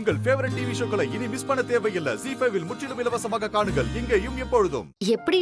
உங்கள் favourite TV ஷோக்களை இனி miss பண்ண தேவையில்லை. ஜீ5 இல் முற்றிலும் இலவசமாக காணுங்கள், இங்கேயும் எப்பொழுதும். எப்படி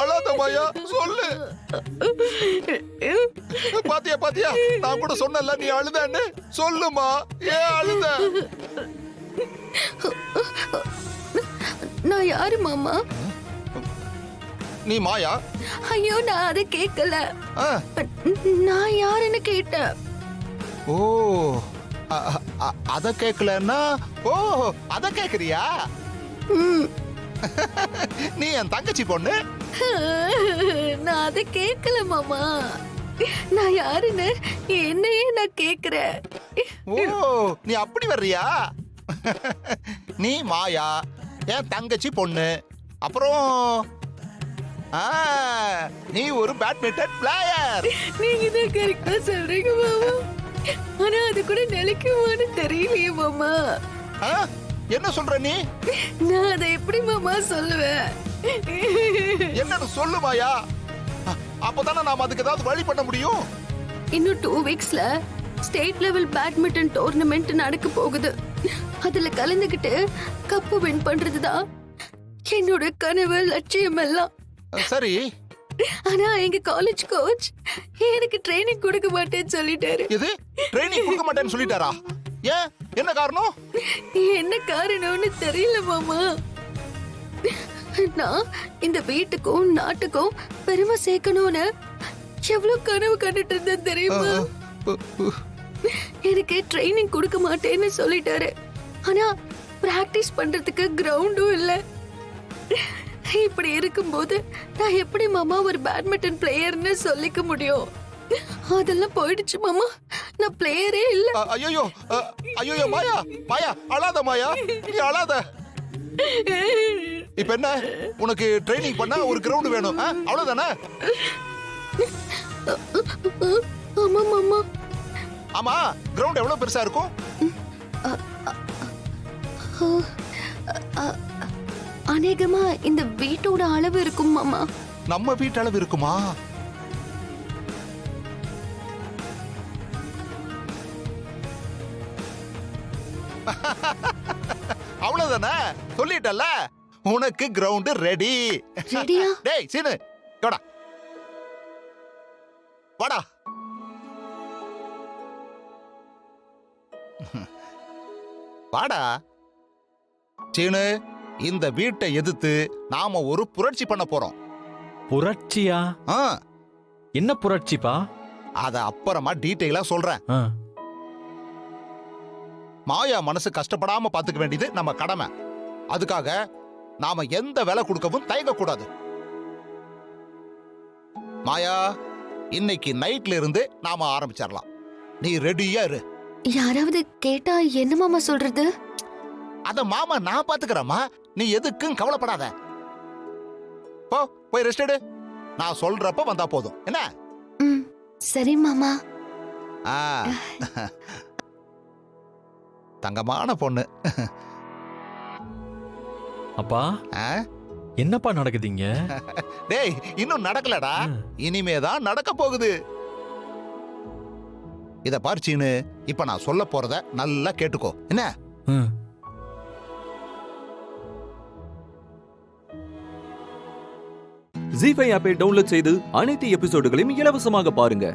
அழாத மாயா, சொல்லு. பாத்தியா பாத்தியா, நான் கூட சொன்னல நீ அழுதன்னு. சொல்லுமா, ஏன் அழுத? நான் யாரு மாமா? நீ மாயா? ஐயோ, நான் அதை கேட்கல. நான் யாருன்னு கேட்டேன். ஓ, அத கேட்கலன்னா ஓ அத கேக்குறியா? நீ என் தங்கச்சி பொண்ணு. நான் அதை கேட்கல மாமா. நான் யாருன்னு என்னையே நான் கேக்குறேன். ஓ, நீ அப்படி வர்றியா? நீ மாயா, என் தங்கச்சி பொண்ணு. அப்புறம் நீ ஒரு பேட்மிண்டன் பிளேயர். நீங்க தான் கரெக்டா சொல்றீங்க மாமா. ஆனா அது கூட நிலைக்குமான்னு தெரியலையே மாமா. என்ன சொல்ற நீ? நான் அதை எப்படி மாமா சொல்லுவேன்? என்னன்னு சொல்லு மாயா. அப்பதானே நாம அதுக்கு ஏதாவது வழி பண்ண முடியும். இன்னும் 2 வீக்ஸ்ல ஸ்டேட் லெவல் பேட்மிண்டன் டோர்னமெண்ட் நடக்க போகுது. அதுல கலந்துக்கிட்டு கப்பு வின் பண்றதுதான் என்னோட கனவு, லட்சியம் எல்லாம். சரி, ஆனா எங்க காலேஜ் கோச் எனக்கு ட்ரைனிங் கொடுக்க மாட்டேன்னு சொல்லிட்டாரு. இது ட்ரைனிங் கொடுக்க மாட்டேன்னு சொல்லிட்டாரா? ஏன், என்ன காரணம்? என்ன காரணம்னு தெரியல மாமா. நான் இந்த வீட்டுக்கும் நாட்டுக்கும் பெருமை சேர்க்கணும்னு எவ்வளவு கனவு கண்டுட்டு இருந்தேன் தெரியுமா? எனக்கு ட்ரைனிங் கொடுக்க மாட்டேன்னு சொல்லிட்டாரு. ஆனா பிராக்டிஸ் பண்றதுக்கு கிரவுண்டும் இல்ல. இப்படி இருக்கும்போது நான் எப்படி மாமா ஒரு பேட்மிண்டன் பிளேயர்னு சொல்லிக்க முடியும்? அதெல்லாம் போயிடுச்சு மாமா. நான் பிளேயரே இல்ல. ஐயோ ஐயோ மாயா, மாயா அழாத மாயா, நீ அழாத. இப்ப என்ன, உனக்கு ட்ரைனிங் பண்ண ஒரு கிரவுண்ட் வேணும், அவ்வளவுதானே? ஆமா மாமா. ஆமா, கிரவுண்ட் எவ்வளவு பெருசா இருக்கும்? அநேகமா இந்த வீட்டோட அளவு இருக்கும் மாமா. நம்ம வீட்டு அளவு இருக்குமா? அவ்வளவுதானே, சொல்லிட்டல்ல, உனக்கு கிரவுண்ட் ரெடி. ரெடியா? டேய் சீனு, வாடா வாடா. வாடா சீனு, இந்த வீட்டை எதிர்த்து நாம ஒரு புரட்சி பண்ண போறோம். புரட்சியா? என்ன புரட்சிப்பா? அத அப்புறமா டீடைலா சொல்றேன். மாயா மனசு கஷ்டப்படாம பாத்துக்க வேண்டியது நம்ம கடமை. அதுக்காக நாம எந்த விலை கொடுக்கவும் தயங்க கூடாது. மாயா, இன்னைக்கு நைட்ல இருந்து நாம ஆரம்பிச்சிடலாம். நீ ரெடியா இரு. யாராவது கேட்டா என்ன மாமா சொல்றது? அத மாமா நான் பாத்துக்கிறேம்மா, நீ எதுக்கும் கவலைப்படாத. போ, போய் ரெஸ்ட் எடு. நான் சொல்றப்ப வந்தா போதும், என்ன? சரி மாமா. தங்கமான பொண்ணு. அப்பா, என்னப்பா நடக்குதுங்க? டேய், இன்னும் நடக்கலடா, இனிமேதான் நடக்க போகுது. இத பார்ச்சீனு, இப்ப நான் சொல்ல போறத நல்லா கேட்டுக்கோ, என்ன? ஜீ5 ஆப்பை டவுன்லோட் செய்து அனைத்து எபிசோடுகளையும் இலவசமாக பாருங்க.